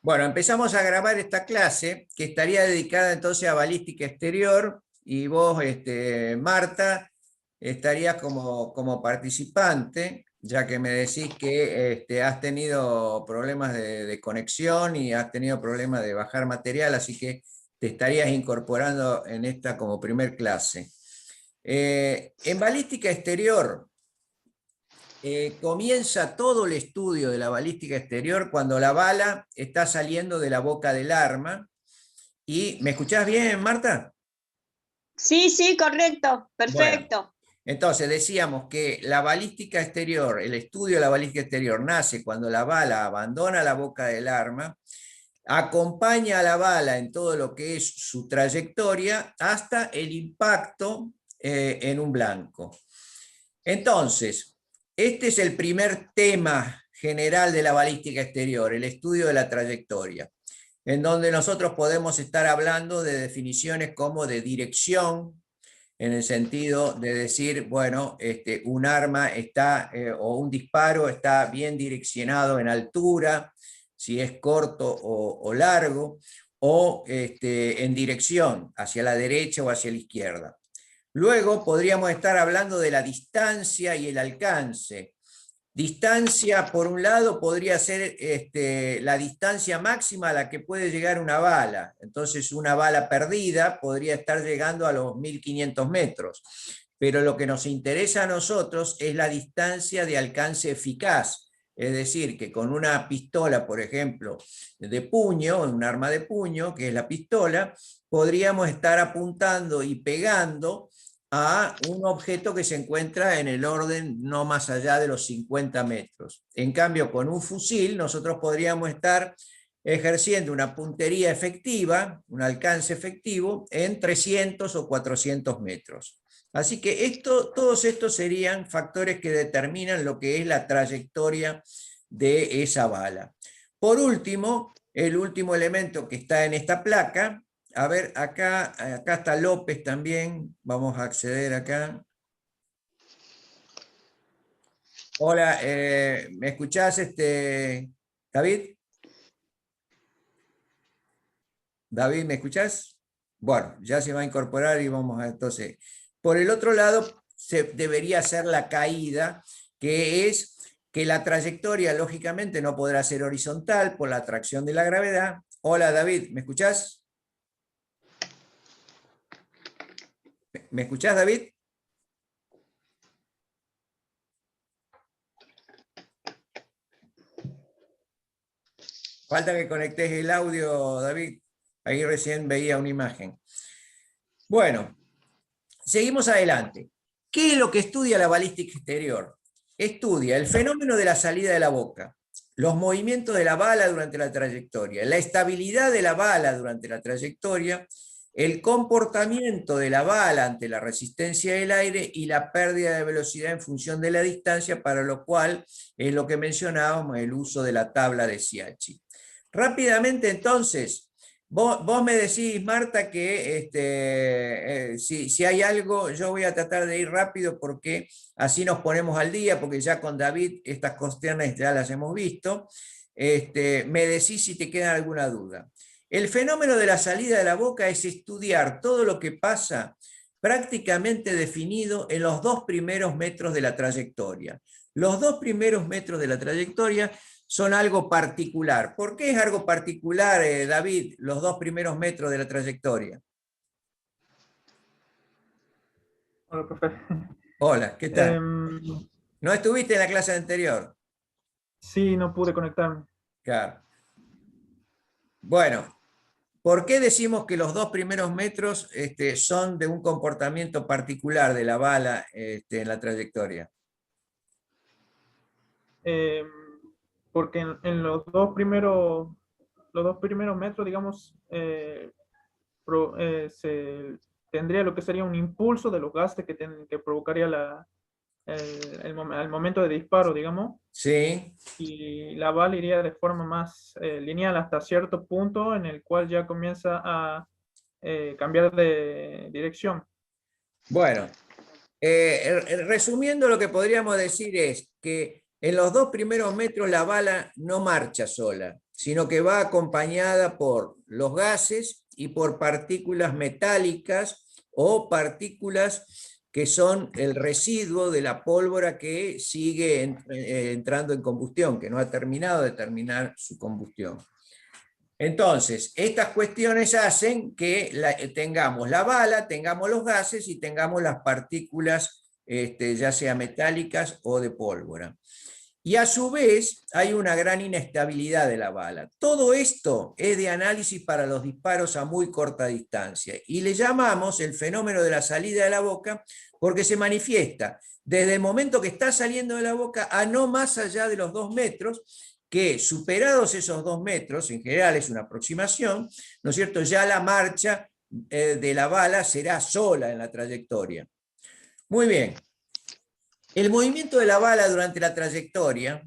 Bueno, empezamos a grabar esta clase que estaría dedicada entonces a balística exterior y vos, Marta, estarías como participante, ya que me decís que has tenido problemas de conexión y has tenido problemas de bajar material, así que te estarías incorporando en esta como primer clase. En balística exterior, comienza todo el estudio de la balística exterior cuando la bala está saliendo de la boca del arma. ¿Y me escuchás bien, Marta? Sí, sí, correcto, Bueno, perfecto. entonces decíamos que la balística exterior, el estudio de la balística exterior nace cuando la bala abandona la boca del arma, acompaña a la bala en todo lo que es su trayectoria hasta el impacto en un blanco. Entonces, este es el primer tema general de la balística exterior, el estudio de la trayectoria, en donde nosotros podemos estar hablando de definiciones como de dirección, en el sentido de decir, bueno, un arma está, o un disparo está bien direccionado en altura, si es corto o largo, o en dirección, hacia la derecha o hacia la izquierda. Luego podríamos estar hablando de la distancia y el alcance. Distancia, por un lado, podría ser la distancia máxima a la que puede llegar una bala. Entonces, una bala perdida podría estar llegando a los 1500 metros. Pero lo que nos interesa a nosotros es la distancia de alcance eficaz. Es decir, que con una pistola, por ejemplo, de puño, un arma de puño, que es la pistola, podríamos estar apuntando y pegando a un objeto que se encuentra en el orden no más allá de los 50 metros. En cambio, con un fusil nosotros podríamos estar ejerciendo una puntería efectiva, un alcance efectivo, en 300 o 400 metros. Así que todos estos serían factores que determinan lo que es la trayectoria de esa bala. Por último, el último elemento que está en esta placa, a ver, acá está López también. Vamos a acceder acá. Hola, ¿me escuchás, David? David, ¿me escuchás? Bueno, ya se va a incorporar y vamos a entonces. Por el otro lado, se debería hacer la caída, que es que la trayectoria, lógicamente, no podrá ser horizontal por la atracción de la gravedad. Hola, David, ¿me escuchás? ¿Me escuchás, David? Falta que conectes el audio, David. Ahí recién veía una imagen. Bueno, seguimos adelante. ¿Qué es lo que estudia la balística exterior? Estudia el fenómeno de la salida de la boca, los movimientos de la bala durante la trayectoria, la estabilidad de la bala durante la trayectoria, el comportamiento de la bala ante la resistencia del aire y la pérdida de velocidad en función de la distancia, para lo cual es lo que mencionábamos, el uso de la tabla de Schiachi. Rápidamente, entonces, vos me decís, Marta, que si hay algo, yo voy a tratar de ir rápido porque así nos ponemos al día, porque ya con David estas cuestiones ya las hemos visto. Me decís si te queda alguna duda. El fenómeno de la salida de la boca es estudiar todo lo que pasa prácticamente definido en los 2 primeros metros de la trayectoria. Los 2 primeros metros de la trayectoria son algo particular. ¿Por qué es algo particular, David, los 2 primeros metros de la trayectoria? Hola, profe. Hola, ¿qué tal? Em, ¿No estuviste en la clase anterior? sí, no pude conectarme. Claro. Bueno, ¿por qué decimos que los 2 primeros metros son de un comportamiento particular de la bala en la trayectoria? Em, Porque en los dos primeros metros, digamos, se tendría lo que sería un impulso de los gases que provocaría al momento de disparo, digamos, Sí. y la bala iría de forma más lineal hasta cierto punto en el cual ya comienza a cambiar de dirección. Bueno, resumiendo, lo que podríamos decir es que en los 2 primeros metros la bala no marcha sola, sino que va acompañada por los gases y por partículas metálicas o partículas que son el residuo de la pólvora que sigue entrando en combustión, que no ha terminado de terminar su combustión. Entonces, estas cuestiones hacen que tengamos la bala, tengamos los gases y tengamos las partículas, ya sea metálicas o de pólvora. Y a su vez hay una gran inestabilidad de la bala. Todo esto es de análisis para los disparos a muy corta distancia y le llamamos el fenómeno de la salida de la boca porque se manifiesta desde el momento que está saliendo de la boca a no más allá de los 2 metros, que superados esos 2 metros, en general es una aproximación, ¿no es cierto? Ya la marcha de la bala será sola en la trayectoria. Muy bien. El movimiento de la bala durante la trayectoria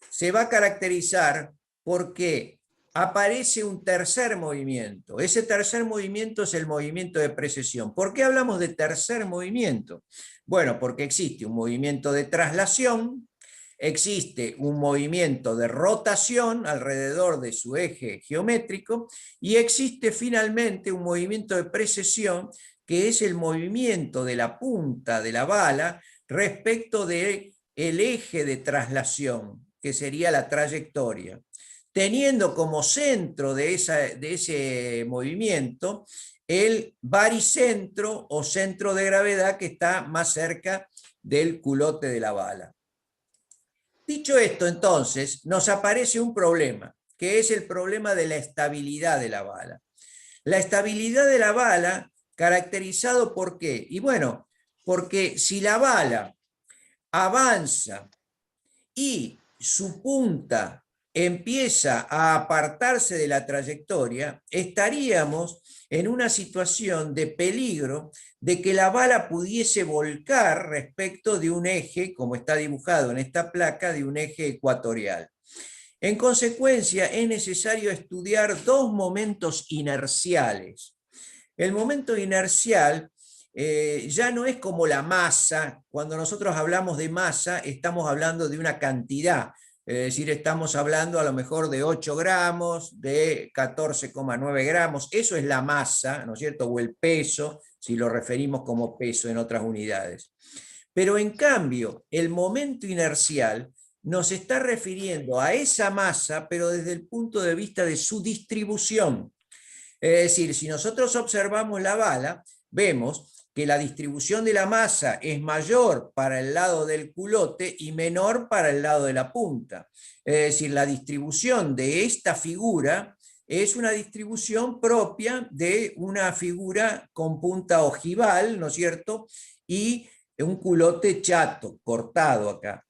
se va a caracterizar porque aparece un tercer movimiento. Ese tercer movimiento es el movimiento de precesión. ¿Por qué hablamos de tercer movimiento? Bueno, porque existe un movimiento de traslación, existe un movimiento de rotación alrededor de su eje geométrico y existe finalmente un movimiento de precesión que es el movimiento de la punta de la bala respecto del eje de traslación, que sería la trayectoria, teniendo como centro de ese movimiento el baricentro o centro de gravedad que está más cerca del culote de la bala. Dicho esto, entonces, nos aparece un problema, que es el problema de la estabilidad de la bala. La estabilidad de la bala, caracterizado por qué? Y bueno, porque si la bala avanza y su punta empieza a apartarse de la trayectoria, estaríamos en una situación de peligro de que la bala pudiese volcar respecto de un eje, como está dibujado en esta placa, de un eje ecuatorial. En consecuencia, es necesario estudiar 2 momentos inerciales. El momento inercial ya no es como la masa. Cuando nosotros hablamos de masa, estamos hablando de una cantidad. Es decir, estamos hablando a lo mejor de 8 gramos, de 14,9 gramos. Eso es la masa, ¿no es cierto? O el peso, si lo referimos como peso en otras unidades. Pero en cambio, el momento inercial nos está refiriendo a esa masa, pero desde el punto de vista de su distribución. Es decir, si nosotros observamos la bala, vemos que la distribución de la masa es mayor para el lado del culote y menor para el lado de la punta. Es decir, la distribución de esta figura es una distribución propia de una figura con punta ojival, ¿no es cierto? Y un culote chato, cortado acá.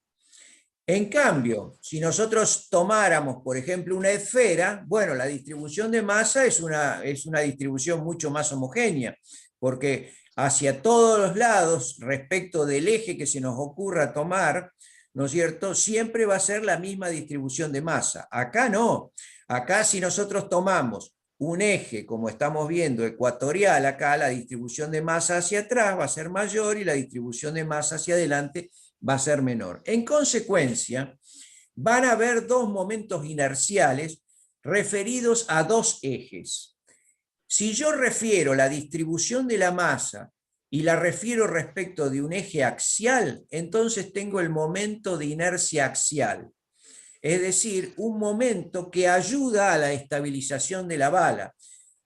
En cambio, si nosotros tomáramos, por ejemplo, una esfera, bueno, la distribución de masa es una distribución mucho más homogénea, porque hacia todos los lados, respecto del eje que se nos ocurra tomar, ¿no es cierto?, siempre va a ser la misma distribución de masa. Acá no. Acá si nosotros tomamos un eje, como estamos viendo, ecuatorial, acá la distribución de masa hacia atrás va a ser mayor y la distribución de masa hacia adelante va a ser menor. En consecuencia, van a haber 2 momentos inerciales referidos a 2 ejes. Si yo refiero la distribución de la masa y la refiero respecto de un eje axial, entonces tengo el momento de inercia axial. Es decir, un momento que ayuda a la estabilización de la bala,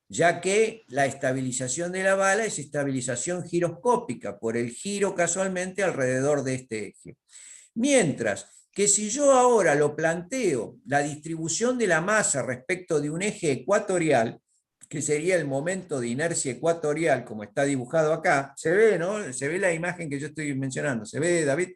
ya que la estabilización de la bala es estabilización giroscópica, por el giro casualmente alrededor de este eje. Mientras que si yo ahora lo planteo, la distribución de la masa respecto de un eje ecuatorial, que sería el momento de inercia ecuatorial, como está dibujado acá, se ve, ¿no? Se ve la imagen que yo estoy mencionando. ¿Se ve, David?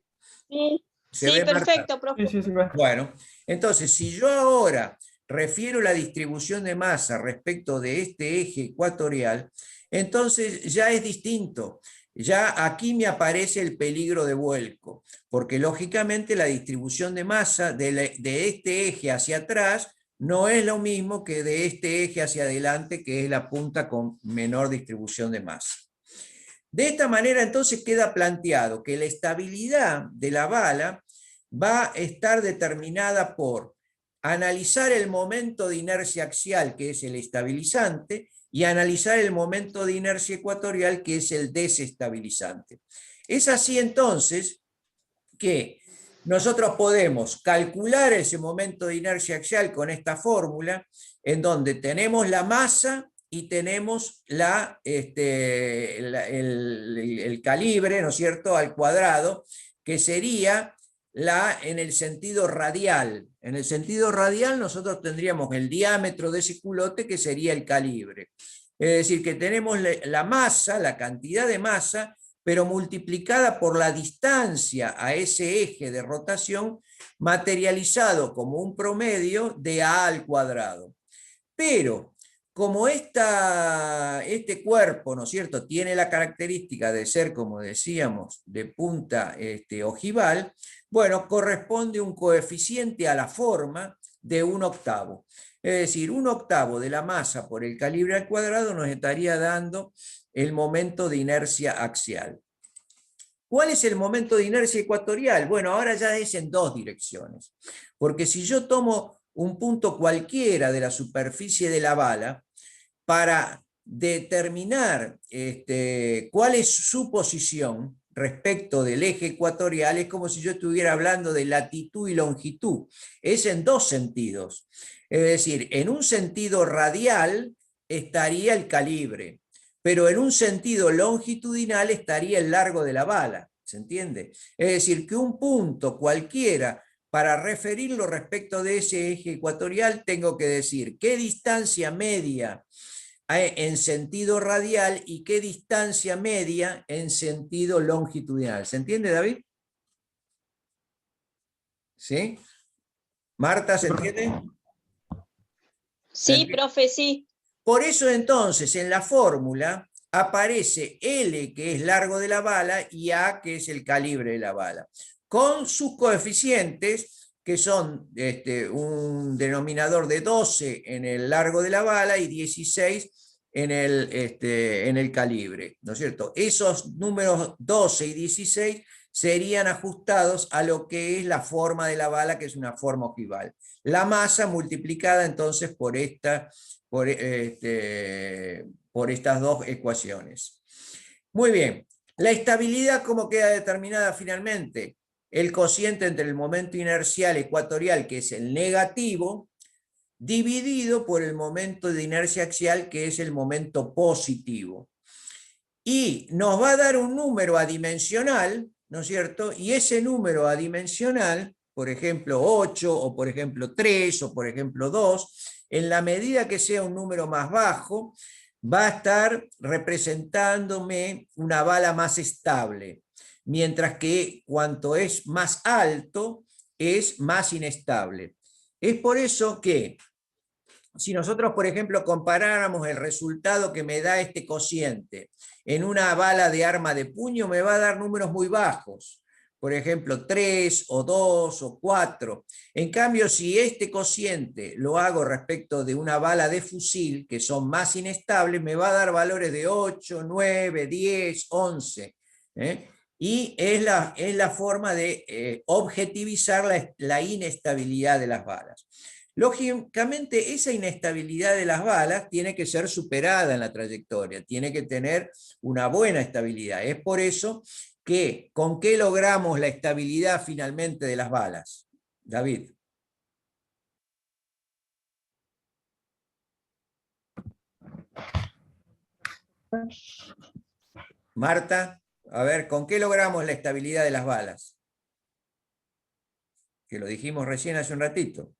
Sí, ¿Se sí, ve, Marta? perfecto, profe. Sí. Bueno, entonces, si yo ahora refiero la distribución de masa respecto de este eje ecuatorial, entonces ya es distinto. Ya aquí me aparece el peligro de vuelco, porque lógicamente la distribución de masa de este eje hacia atrás no es lo mismo que de este eje hacia adelante, que es la punta con menor distribución de masa. De esta manera entonces queda planteado que la estabilidad de la bala va a estar determinada por analizar el momento de inercia axial, que es el estabilizante, y analizar el momento de inercia ecuatorial, que es el desestabilizante. Es así entonces que nosotros podemos calcular ese momento de inercia axial con esta fórmula, en donde tenemos la masa y tenemos el calibre, ¿no es cierto?, al cuadrado, que sería en el sentido radial. En el sentido radial nosotros tendríamos el diámetro de ese culote, que sería el calibre. Es decir, que tenemos la masa, la cantidad de masa, pero multiplicada por la distancia a ese eje de rotación, materializado como un promedio de A al cuadrado. Pero como este cuerpo, ¿no es cierto?, tiene la característica de ser, como decíamos, de punta ojival, bueno, corresponde un coeficiente a la forma de 1/8. Es decir, 1/8 de la masa por el calibre al cuadrado nos estaría dando el momento de inercia axial. ¿Cuál es el momento de inercia ecuatorial? Bueno, ahora ya es en dos direcciones, porque si yo tomo un punto cualquiera de la superficie de la bala, para determinar cuál es su posición respecto del eje ecuatorial, es como si yo estuviera hablando de latitud y longitud. Es en dos sentidos. Es decir, en un sentido radial estaría el calibre, pero en un sentido longitudinal estaría el largo de la bala. ¿Se entiende? Es decir, que un punto cualquiera, para referirlo respecto de ese eje ecuatorial, tengo que decir qué distancia media en sentido radial y qué distancia media en sentido longitudinal. ¿Se entiende, David? ¿Sí? Marta, ¿se entiende? Sí, profe, sí. Por eso entonces en la fórmula aparece L, que es largo de la bala, y A, que es el calibre de la bala, con sus coeficientes, que son un denominador de 12 en el largo de la bala y 16 en el calibre, ¿no es cierto? Esos números 12 y 16 serían ajustados a lo que es la forma de la bala, que es una forma ojival. La masa multiplicada entonces por estas dos ecuaciones. Muy bien. La estabilidad, ¿cómo queda determinada finalmente? El cociente entre el momento inercial ecuatorial, que es el negativo, dividido por el momento de inercia axial, que es el momento positivo. Y nos va a dar un número adimensional, ¿no es cierto? Y ese número adimensional, por ejemplo 8, o por ejemplo 3, o por ejemplo 2, en la medida que sea un número más bajo, va a estar representándome una bala más estable, mientras que cuanto es más alto, es más inestable. Es por eso que si nosotros, por ejemplo, comparáramos el resultado que me da este cociente en una bala de arma de puño, me va a dar números muy bajos. Por ejemplo, 3 o 2 o 4. En cambio, si este cociente lo hago respecto de una bala de fusil, que son más inestables, me va a dar valores de 8, 9, 10, 11. Y es la forma de objetivizar la inestabilidad de las balas. Lógicamente, esa inestabilidad de las balas tiene que ser superada en la trayectoria, tiene que tener una buena estabilidad. Es por eso que, ¿con qué logramos la estabilidad finalmente de las balas? David. Marta, a ver, ¿con qué logramos la estabilidad de las balas? Que lo dijimos recién hace un ratito.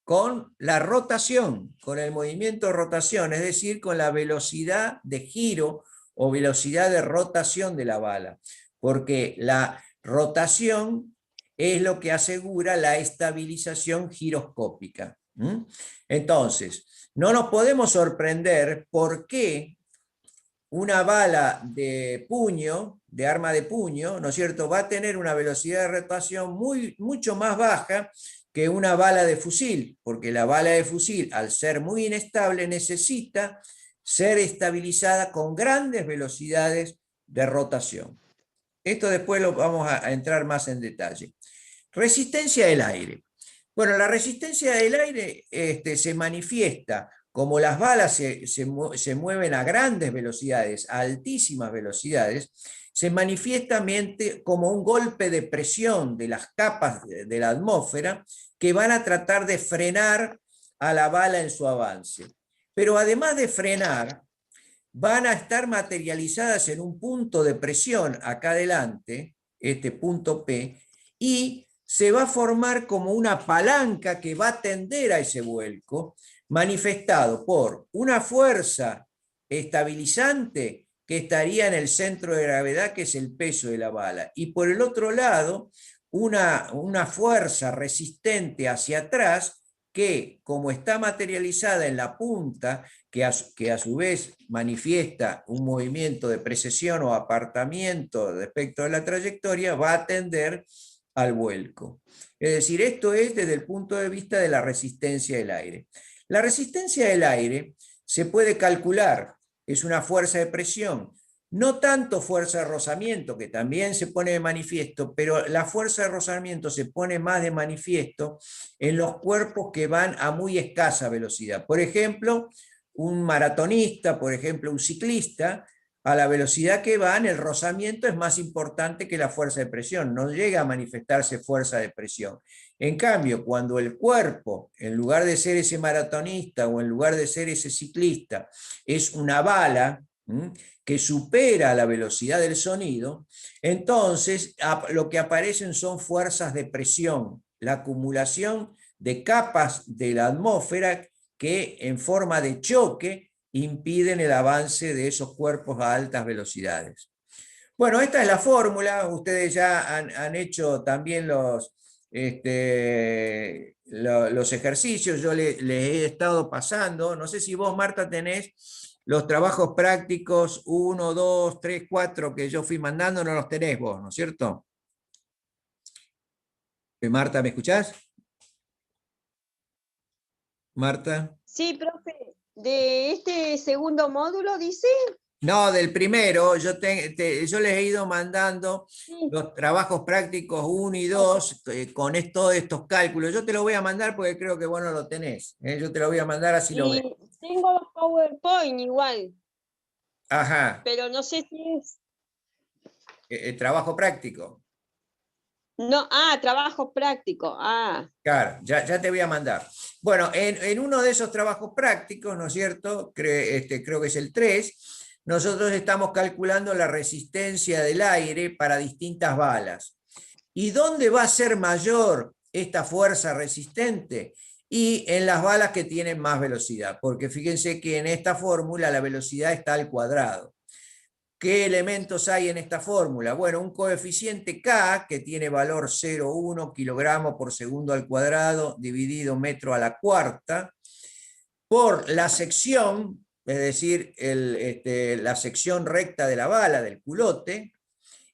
Con la rotación, con el movimiento de rotación, es decir, con la velocidad de giro o velocidad de rotación de la bala, porque la rotación es lo que asegura la estabilización giroscópica. Entonces, no nos podemos sorprender por qué una bala de puño, de arma de puño, ¿no es cierto?, va a tener una velocidad de rotación mucho más baja que una bala de fusil, porque la bala de fusil, al ser muy inestable, necesita ser estabilizada con grandes velocidades de rotación. Esto después lo vamos a entrar más en detalle. Resistencia del aire. Bueno, la resistencia del aire se manifiesta como las balas se mueven a grandes velocidades, a altísimas velocidades, se manifiesta como un golpe de presión de las capas de la atmósfera que van a tratar de frenar a la bala en su avance. Pero además de frenar, van a estar materializadas en un punto de presión acá adelante, este punto P, y se va a formar como una palanca que va a tender a ese vuelco, manifestado por una fuerza estabilizante que estaría en el centro de gravedad, que es el peso de la bala, y por el otro lado, una fuerza resistente hacia atrás, que como está materializada en la punta, que a su vez manifiesta un movimiento de precesión o apartamiento respecto de la trayectoria, va a tender al vuelco. Es decir, esto es desde el punto de vista de la resistencia del aire. La resistencia del aire se puede calcular, es una fuerza de presión, no tanto fuerza de rozamiento, que también se pone de manifiesto, pero la fuerza de rozamiento se pone más de manifiesto en los cuerpos que van a muy escasa velocidad. Por ejemplo, un maratonista, por ejemplo, un ciclista, a la velocidad que van, el rozamiento es más importante que la fuerza de presión, no llega a manifestarse fuerza de presión. En cambio, cuando el cuerpo, en lugar de ser ese maratonista o en lugar de ser ese ciclista, es una bala que supera la velocidad del sonido, entonces lo que aparecen son fuerzas de presión, la acumulación de capas de la atmósfera que en forma de choque impiden el avance de esos cuerpos a altas velocidades. Bueno, esta es la fórmula, ustedes ya han hecho también los ejercicios, yo les he estado pasando, no sé si vos, Marta, tenés los trabajos prácticos 1, 2, 3, 4 que yo fui mandando, no los tenés vos, ¿no es cierto? Marta, ¿me escuchás? Marta. Sí, profe. ¿De este segundo módulo dice? No, del primero, yo les he ido mandando Sí. los trabajos prácticos 1 y 2 con todos estos cálculos. Yo te lo voy a mandar porque creo que vos no lo tenés. Yo te lo voy a mandar así lo ves. Y tengo los PowerPoint igual, Ajá, pero no sé si es. el trabajo práctico. No, trabajo práctico. Claro, ya te voy a mandar. Bueno, en uno de esos trabajos prácticos, ¿no es cierto? Creo que es el 3, nosotros estamos calculando la resistencia del aire para distintas balas. ¿Y dónde va a ser mayor esta fuerza resistente? Y en las balas que tienen más velocidad, porque fíjense que en esta fórmula la velocidad está al cuadrado. ¿Qué elementos hay en esta fórmula? Bueno, un coeficiente K que tiene valor 0,1 kilogramos por segundo al cuadrado dividido metro a la cuarta por la sección, es decir, la sección recta de la bala, del culote,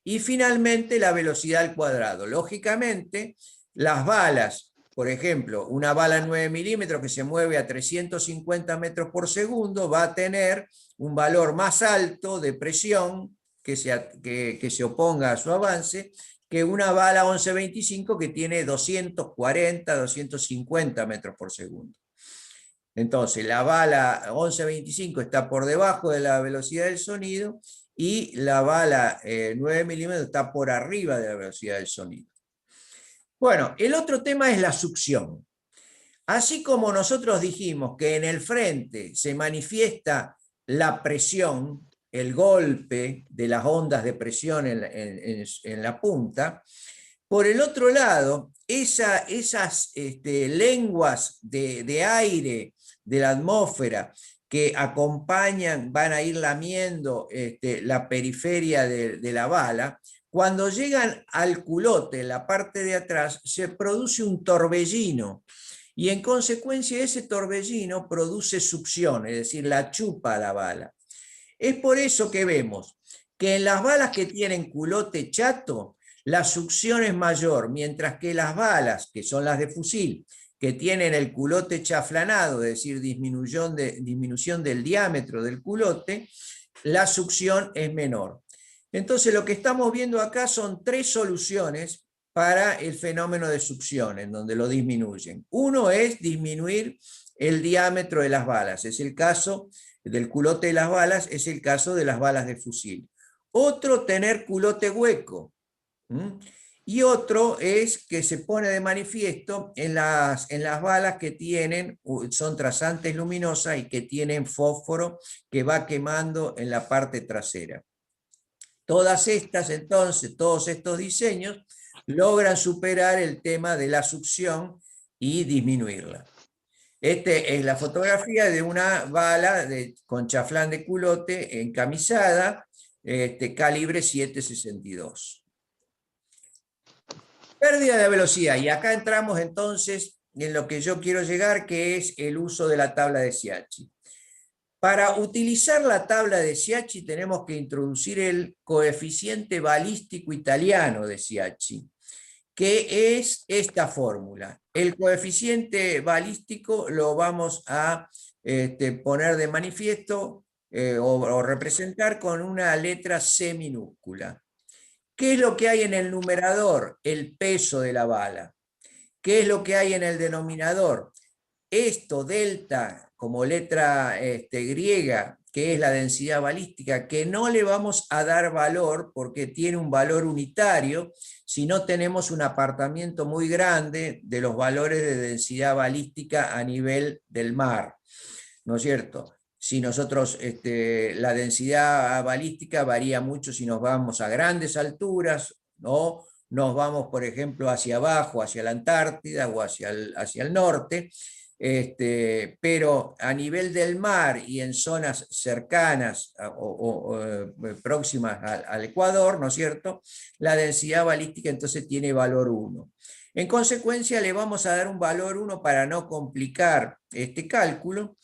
y finalmente la velocidad al cuadrado. Lógicamente, las balas, por ejemplo, una bala 9 milímetros que se mueve a 350 metros por segundo va a tener un valor más alto de presión que se oponga a su avance que una bala 1125 que tiene 240, 250 metros por segundo. Entonces, la bala 1125 está por debajo de la velocidad del sonido y la bala 9 milímetros está por arriba de la velocidad del sonido. Bueno, el otro tema es la succión. Así como nosotros dijimos que en el frente se manifiesta la presión, el golpe de las ondas de presión en la punta, por el otro lado, esas lenguas de aire de la atmósfera que acompañan, van a ir lamiendo la periferia de la bala, cuando llegan al culote, en la parte de atrás, se produce un torbellino. Y en consecuencia ese torbellino produce succión, es decir, la chupa a la bala. Es por eso que vemos que en las balas que tienen culote chato, la succión es mayor, mientras que las balas, que son las de fusil, que tienen el culote chaflanado, es decir, disminución del diámetro del culote, la succión es menor. Entonces lo que estamos viendo acá son 3 soluciones para el fenómeno de succión, en donde lo disminuyen. Uno es disminuir el diámetro de las balas, es el caso del culote de las balas, es el caso de las balas de fusil. Otro, tener culote hueco. Y otro es que se pone de manifiesto en las balas que son trazantes luminosas y que tienen fósforo que va quemando en la parte trasera. Todas estas, entonces, todos estos diseños logran superar el tema de la succión y disminuirla. Esta es la fotografía de una bala con chaflán de culote encamisada, calibre 7.62. Pérdida de velocidad. Y acá entramos entonces en lo que yo quiero llegar, que es el uso de la tabla de Schiachi. Para utilizar la tabla de Schiachi tenemos que introducir el coeficiente balístico italiano de Schiachi, que es esta fórmula. El coeficiente balístico lo vamos a poner de manifiesto o representar con una letra C minúscula. ¿Qué es lo que hay en el numerador? El peso de la bala. ¿Qué es lo que hay en el denominador? Esto, delta, como letra griega, que es la densidad balística, que no le vamos a dar valor porque tiene un valor unitario si no tenemos un apartamiento muy grande de los valores de densidad balística a nivel del mar, ¿no es cierto? Si nosotros, la densidad balística varía mucho si nos vamos a grandes alturas, ¿no? Nos vamos, por ejemplo, hacia abajo, hacia la Antártida o hacia el norte, pero a nivel del mar y en zonas cercanas o próximas al Ecuador, ¿no es cierto?, la densidad balística entonces tiene valor 1. En consecuencia, le vamos a dar un valor 1 para no complicar este cálculo,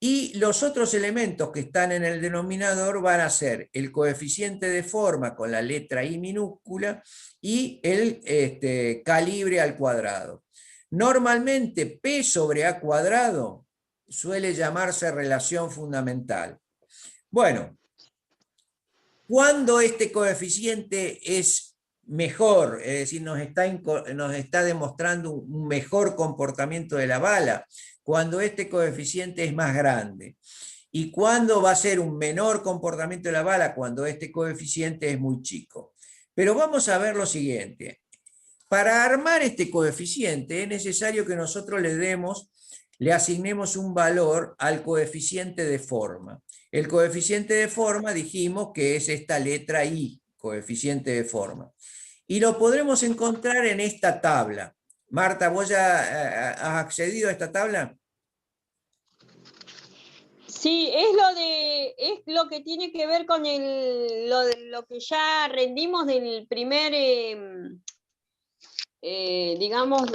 y los otros elementos que están en el denominador van a ser el coeficiente de forma con la letra I minúscula y el calibre al cuadrado. Normalmente P sobre A cuadrado suele llamarse relación fundamental. Bueno, cuando este coeficiente es mejor, es decir, nos está demostrando un mejor comportamiento de la bala, cuando este coeficiente es más grande. ¿Y cuándo va a ser un menor comportamiento de la bala? Cuando este coeficiente es muy chico. Pero vamos a ver lo siguiente. Para armar este coeficiente es necesario que nosotros le asignemos un valor al coeficiente de forma. El coeficiente de forma dijimos que es esta letra I, coeficiente de forma. Y lo podremos encontrar en esta tabla. Marta, ¿vos ya has accedido a esta tabla? Sí, es lo que tiene que ver con lo que ya rendimos del primer, digamos,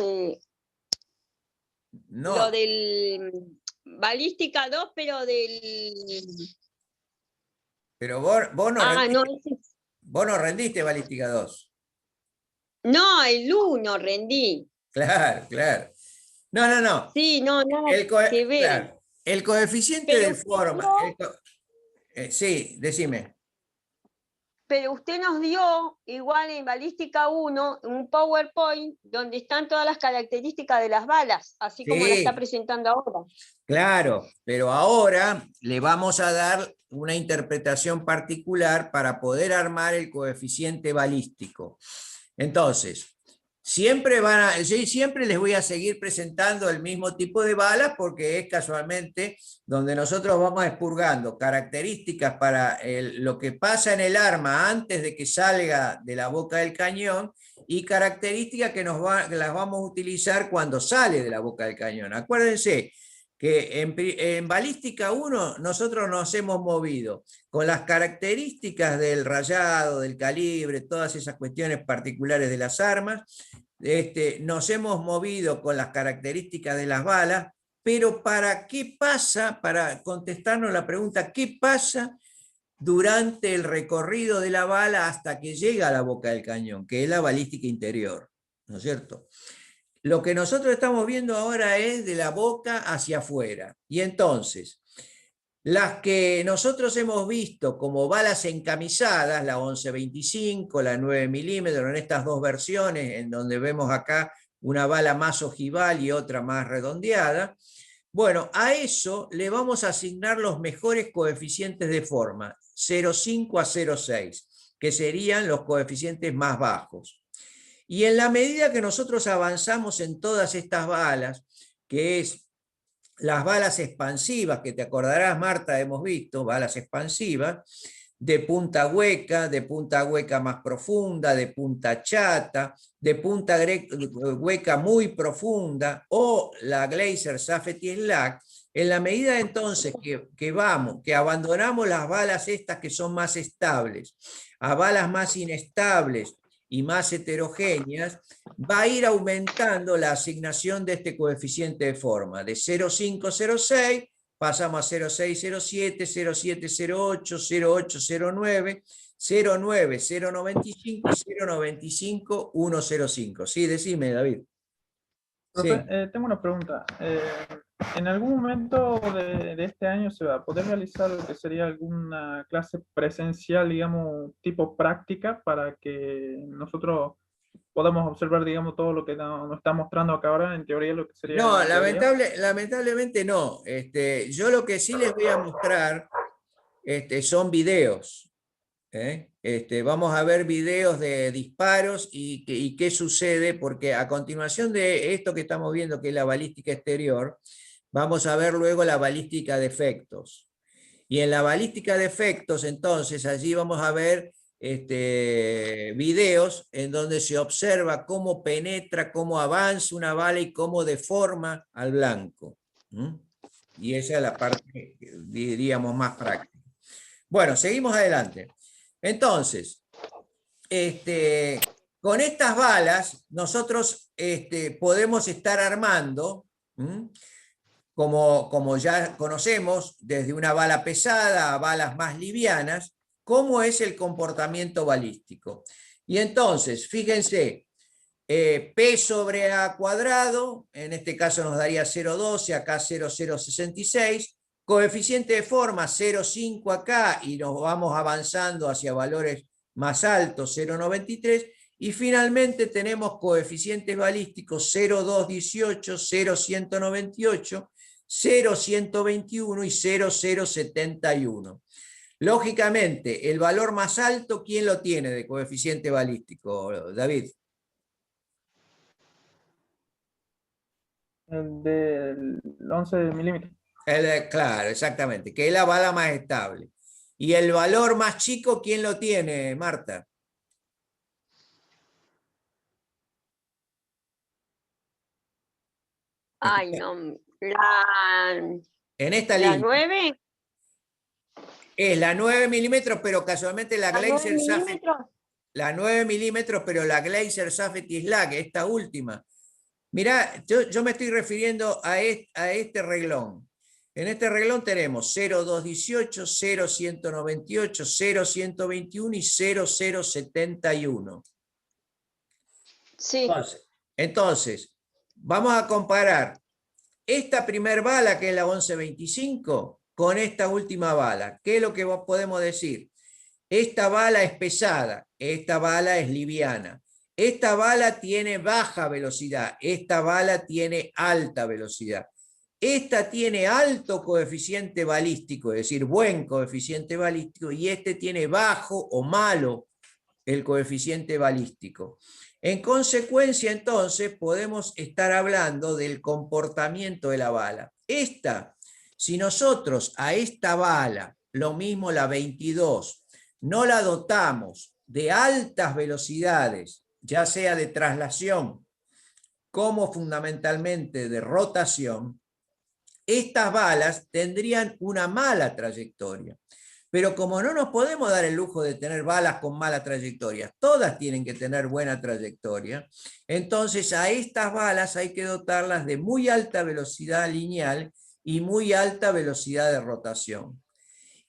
No. lo del balística 2, pero Pero vos no rendiste, no, vos no rendiste balística 2. no, el 1 rendí. Claro, claro. No. Sí, no, nada que ver. Claro, el coeficiente Pero de forma. Sí, decime. Pero usted nos dio, igual en Balística 1, un PowerPoint donde están todas las características de las balas, así como la está Sí, presentando ahora. claro, pero ahora le vamos a dar una interpretación particular para poder armar el coeficiente balístico. Entonces, siempre les voy a seguir presentando el mismo tipo de balas porque es casualmente donde nosotros vamos expurgando características para lo que pasa en el arma antes de que salga de la boca del cañón y características que las vamos a utilizar cuando sale de la boca del cañón. Acuérdense que en Balística 1 nosotros nos hemos movido con las características del rayado, del calibre, todas esas cuestiones particulares de las armas, nos hemos movido con las características de las balas, pero ¿qué pasa? Para contestarnos la pregunta, ¿qué pasa durante el recorrido de la bala hasta que llega a la boca del cañón? Que es la balística interior, ¿no es cierto? Lo que nosotros estamos viendo ahora es de la boca hacia afuera. Y entonces, Las que nosotros hemos visto como balas encamisadas, la 1125, la 9 milímetros, en estas dos versiones, en donde vemos acá una bala más ojival y otra más redondeada, bueno, a eso le vamos a asignar los mejores coeficientes de forma, 0,5 a 0,6, que serían los coeficientes más bajos. Y en la medida que nosotros avanzamos en todas estas balas, que es las balas expansivas, que te acordarás, Marta, hemos visto, balas expansivas, de punta hueca más profunda, de punta chata, de punta hueca muy profunda, o la Glaser Safety Slack, en la medida entonces que abandonamos las balas estas que son más estables, a balas más inestables y más heterogéneas, va a ir aumentando la asignación de este coeficiente de forma, de 0,506 pasamos a 0,607, 0,708, 0,809, 0,9, 0,95 y 0,95, 105. Sí, decime, David. Sí. Tengo una pregunta. ¿En algún momento de este año se va a poder realizar lo que sería alguna clase presencial, digamos, tipo práctica, para que nosotros podamos observar, digamos, todo lo que nos está mostrando acá ahora, en teoría, lo que sería... No, lamentablemente no. Yo lo que sí les voy a mostrar son videos. Vamos a ver videos de disparos y qué sucede, porque a continuación de esto que estamos viendo, que es la balística exterior, vamos a ver luego la balística de efectos. Y en la balística de efectos, entonces, allí vamos a ver videos en donde se observa cómo penetra, cómo avanza una bala y cómo deforma al blanco. Y esa es la parte, diríamos, más práctica. Bueno, seguimos adelante. Entonces, con estas balas, nosotros podemos estar armando, como ya conocemos, desde una bala pesada a balas más livianas, cómo es el comportamiento balístico. Y entonces, fíjense, P sobre A cuadrado, en este caso nos daría 0,12, acá 0,066, coeficiente de forma 0,5 acá y nos vamos avanzando hacia valores más altos, 0,93, y finalmente tenemos coeficientes balísticos 0,218, 0,198, 0,121 y 0,071. Lógicamente, el valor más alto, ¿quién lo tiene de coeficiente balístico, David? Del 11 milímetros. Claro, exactamente, que es la bala más estable. ¿Y el valor más chico, quién lo tiene, Marta? Ay, no. En esta La línea. 9. Es la 9 milímetros, pero casualmente la ¿La 9 Glaser Safety. milímetros? La 9 milímetros, pero la Glaser Safety Slack, esta última. Mirá, yo me estoy refiriendo a este reglón. En este reglón tenemos 0,218, 0,198, 0,121 y 0,071. Sí. Entonces, vamos a comparar esta primer bala, que es la 1125, con esta última bala. ¿Qué es lo que podemos decir? Esta bala es pesada, esta bala es liviana. Esta bala tiene baja velocidad, esta bala tiene alta velocidad. Esta tiene alto coeficiente balístico, es decir, buen coeficiente balístico, y este tiene bajo o malo el coeficiente balístico. En consecuencia, entonces, podemos estar hablando del comportamiento de la bala. Si nosotros a esta bala, lo mismo la 22, no la dotamos de altas velocidades, ya sea de traslación como fundamentalmente de rotación, estas balas tendrían una mala trayectoria. Pero como no nos podemos dar el lujo de tener balas con mala trayectoria, todas tienen que tener buena trayectoria, entonces a estas balas hay que dotarlas de muy alta velocidad lineal y muy alta velocidad de rotación.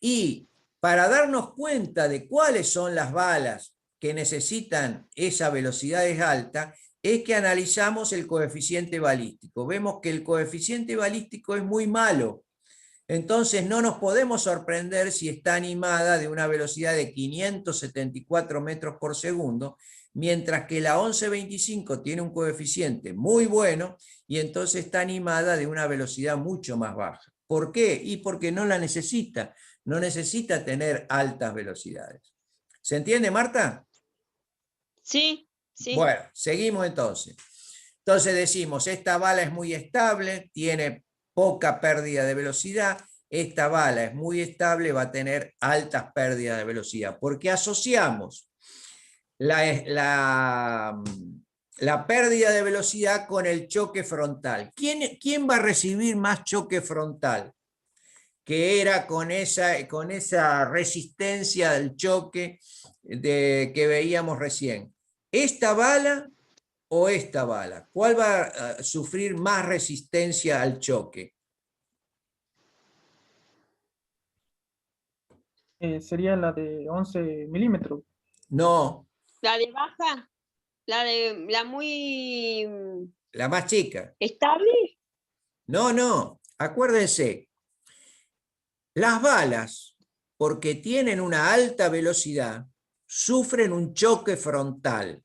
Y para darnos cuenta de cuáles son las balas que necesitan esa velocidad alta, es que analizamos el coeficiente balístico. Vemos que el coeficiente balístico es muy malo. Entonces no nos podemos sorprender si está animada de una velocidad de 574 metros por segundo, mientras que la 1125 tiene un coeficiente muy bueno y entonces está animada de una velocidad mucho más baja. ¿Por qué? Y porque no la necesita, no necesita tener altas velocidades. ¿Se entiende, Marta? Sí, sí. Bueno, seguimos entonces. Entonces decimos, esta bala es muy estable, tiene poca pérdida de velocidad, esta bala es muy estable, va a tener altas pérdidas de velocidad, porque asociamos la pérdida de velocidad con el choque frontal. ¿Quién va a recibir más choque frontal? Que era con esa resistencia del choque que veíamos recién. ¿Esta bala o esta bala? ¿Cuál va a sufrir más resistencia al choque? Sería la de 11 milímetros. No, La de baja, la muy la más chica. estable. No, acuérdense, las balas, porque tienen una alta velocidad, sufren un choque frontal,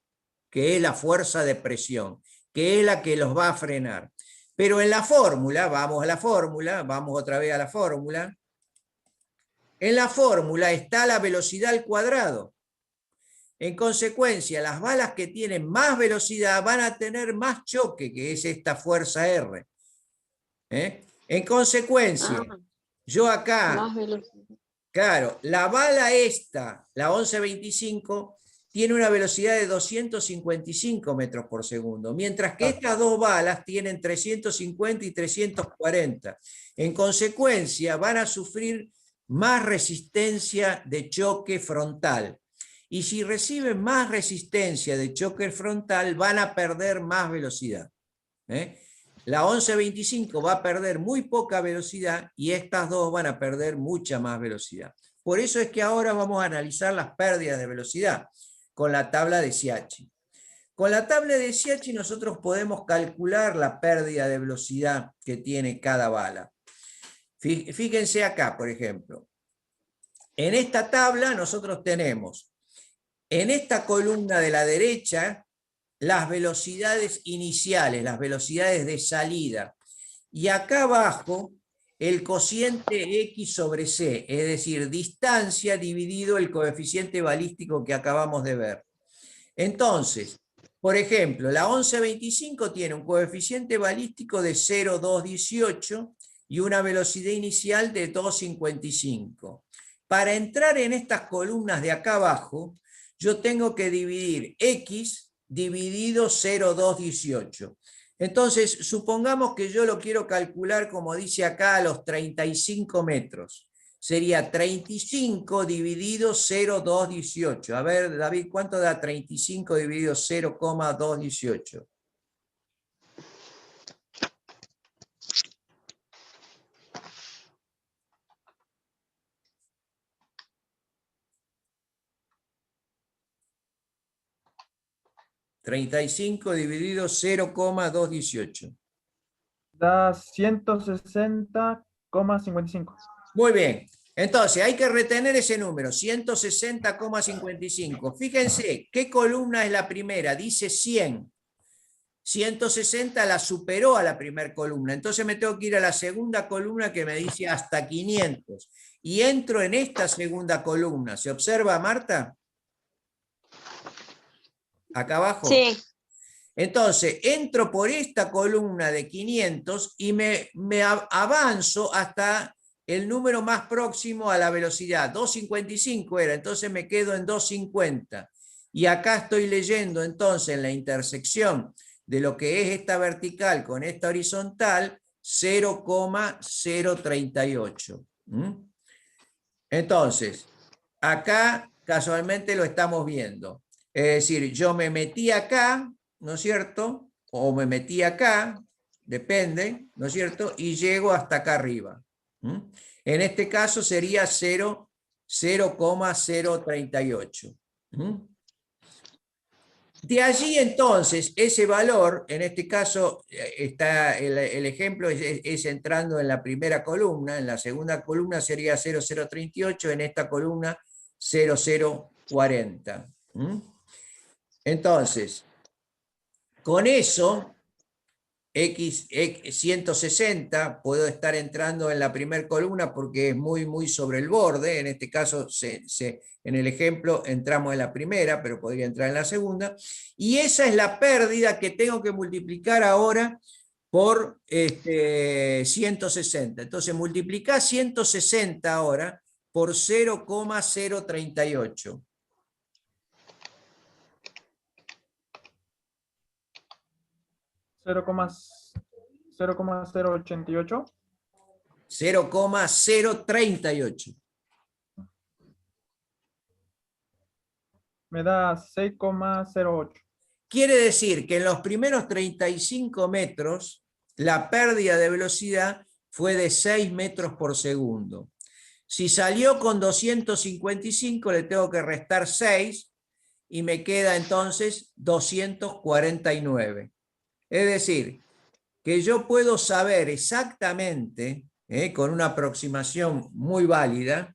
que es la fuerza de presión, que es la que los va a frenar. Pero en la fórmula, vamos a la fórmula, vamos otra vez a la fórmula, en la fórmula está la velocidad al cuadrado. En consecuencia, las balas que tienen más velocidad van a tener más choque, que es esta fuerza R. En consecuencia, yo acá, Más velocidad. claro, la bala esta, la 1125, tiene una velocidad de 255 metros por segundo, mientras que estas dos balas tienen 350 y 340. En consecuencia, van a sufrir más resistencia de choque frontal. Y si reciben más resistencia de choque frontal, van a perder más velocidad. La 1125 va a perder muy poca velocidad y estas dos van a perder mucha más velocidad. Por eso es que ahora vamos a analizar las pérdidas de velocidad con la tabla de Schiachi. Con la tabla de Schiachi nosotros podemos calcular la pérdida de velocidad que tiene cada bala. Fíjense acá, por ejemplo. En esta tabla nosotros tenemos en esta columna de la derecha las velocidades iniciales, las velocidades de salida. Y acá abajo el cociente X sobre C, es decir, distancia dividido el coeficiente balístico que acabamos de ver. Entonces, por ejemplo, la 1125 tiene un coeficiente balístico de 0,218 y una velocidad inicial de 2,55. Para entrar en estas columnas de acá abajo, yo tengo que dividir X dividido 0,218. Entonces, supongamos que yo lo quiero calcular, como dice acá, a los 35 metros. Sería 35 dividido 0,218. A ver, David, ¿cuánto da 35 dividido 0,218? ¿35 dividido 0,218? Da 160,55. Muy bien. Entonces, hay que retener ese número, 160,55. Fíjense, ¿qué columna es la primera? Dice 100. 160 la superó a la primera columna. Entonces me tengo que ir a la segunda columna que me dice hasta 500. Y entro en esta segunda columna. ¿Se observa, Marta? Acá abajo. Sí. Entonces, entro por esta columna de 500 y me avanzo hasta el número más próximo a la velocidad. 255 era, entonces me quedo en 250. Y acá estoy leyendo entonces en la intersección de lo que es esta vertical con esta horizontal, 0,038. Entonces, acá casualmente lo estamos viendo. Es decir, yo me metí acá, ¿no es cierto? O me metí acá, depende, ¿no es cierto? Y llego hasta acá arriba. En este caso sería 0,038. De allí entonces, ese valor, en este caso está el ejemplo es entrando en la primera columna, en la segunda columna sería 0,038, en esta columna 0,040. Entonces, con eso, X 160, puedo estar entrando en la primera columna porque es muy sobre el borde, en este caso en el ejemplo entramos en la primera, pero podría entrar en la segunda, y esa es la pérdida que tengo que multiplicar ahora por 160. Entonces multiplicá 160 ahora por 0,038. 0,088. 0,038. Me da 6,08. Quiere decir que en los primeros 35 metros la pérdida de velocidad fue de 6 metros por segundo. Si salió con 255, le tengo que restar 6 y me queda entonces 249. Es decir, que yo puedo saber exactamente, con una aproximación muy válida,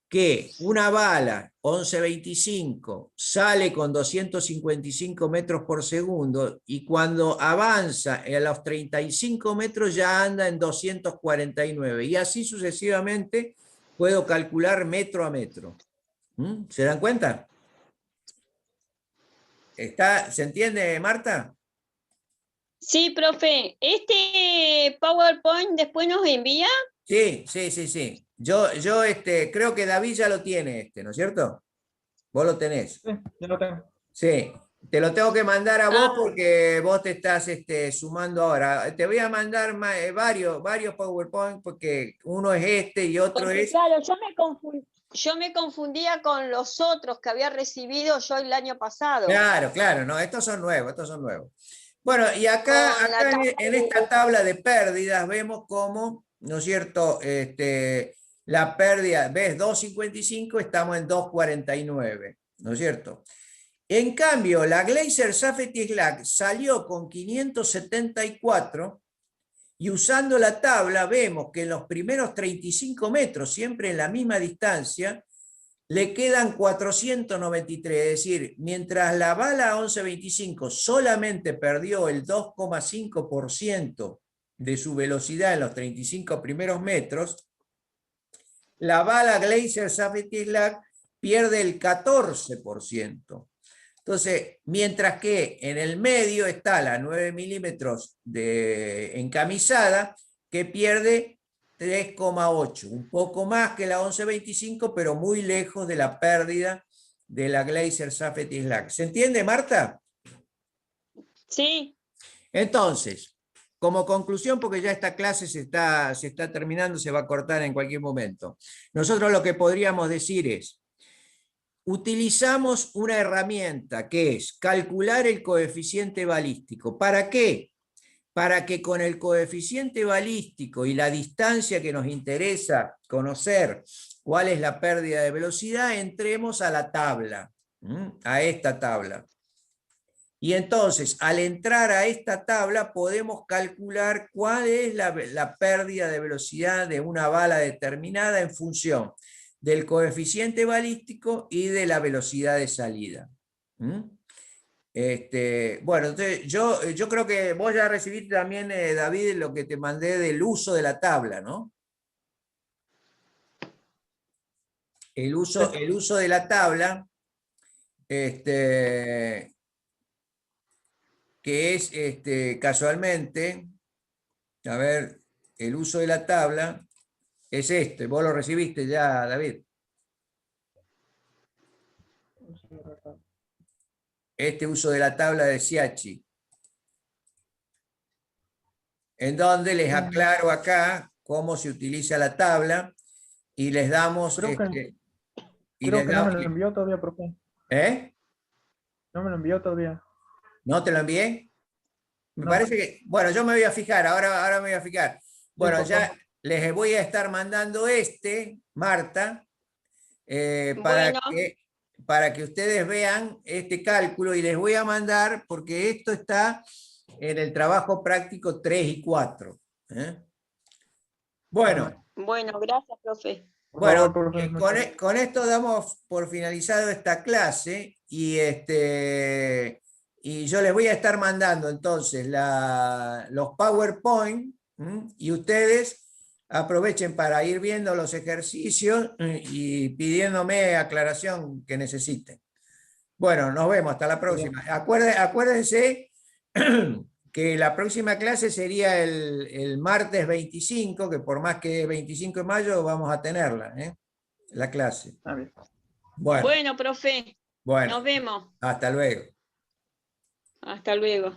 que una bala 11.25 sale con 255 metros por segundo y cuando avanza a los 35 metros ya anda en 249 y así sucesivamente puedo calcular metro a metro. ¿Se dan cuenta? ¿Se entiende, Marta? Sí, profe. ¿Este PowerPoint después nos envía? Sí. Yo creo que David ya lo tiene ¿no es cierto? Vos lo tenés. Sí, ya lo tengo. Sí, te lo tengo que mandar a vos porque vos te estás sumando ahora. Te voy a mandar varios PowerPoint porque uno es y otro Porque, es... claro, yo me confundía con los otros que había recibido yo el año pasado. Claro, no, estos son nuevos. Bueno, y acá en esta tabla de pérdidas vemos cómo, ¿no es cierto? La pérdida, ¿ves? 2.55, estamos en 2.49, ¿no es cierto? En cambio, la Glacier Safety Slack salió con 574 y usando la tabla vemos que en los primeros 35 metros, siempre en la misma distancia, le quedan 493, es decir, mientras la bala 11.25 solamente perdió el 2,5% de su velocidad en los 35 primeros metros, la bala Glacier Safety Slack pierde el 14%. Entonces, mientras que en el medio está la 9 milímetros de encamisada, que pierde 3,8, un poco más que la 11.25, pero muy lejos de la pérdida de la Glacier Safety Slack. ¿Se entiende, Marta? Sí. Entonces, como conclusión, porque ya esta clase se está terminando, se va a cortar en cualquier momento. Nosotros lo que podríamos decir es, utilizamos una herramienta que es calcular el coeficiente balístico. ¿Para qué? Para que con el coeficiente balístico y la distancia que nos interesa conocer cuál es la pérdida de velocidad, entremos a la tabla, a esta tabla. Y entonces, al entrar a esta tabla, podemos calcular cuál es la pérdida de velocidad de una bala determinada en función del coeficiente balístico y de la velocidad de salida. Bueno, entonces yo creo que vos ya recibiste también, David, lo que te mandé del uso de la tabla, ¿no? El uso de la tabla, que es casualmente, a ver, el uso de la tabla es vos lo recibiste ya, David. Este uso de la tabla de Schiachi, en donde les aclaro acá cómo se utiliza la tabla y les damos... Creo que no me lo envió todavía, profe. No me lo envió todavía. ¿No te lo envié? Me parece que... Bueno, yo me voy a fijar, ahora me voy a fijar. Bueno, sí, ya les voy a estar mandando Marta, para que ustedes vean este cálculo y les voy a mandar, porque esto está en el trabajo práctico 3 y 4. Bueno. Bueno, gracias, profe. Bueno, profe, con esto damos por finalizado esta clase y yo les voy a estar mandando entonces los PowerPoint y ustedes aprovechen para ir viendo los ejercicios y pidiéndome aclaración que necesiten. Bueno, nos vemos, hasta la próxima. Acuérdense que la próxima clase sería el martes 25, que por más que 25 de mayo vamos a tenerla, la clase. Bueno, profe, bueno, nos vemos. hasta luego. Hasta luego.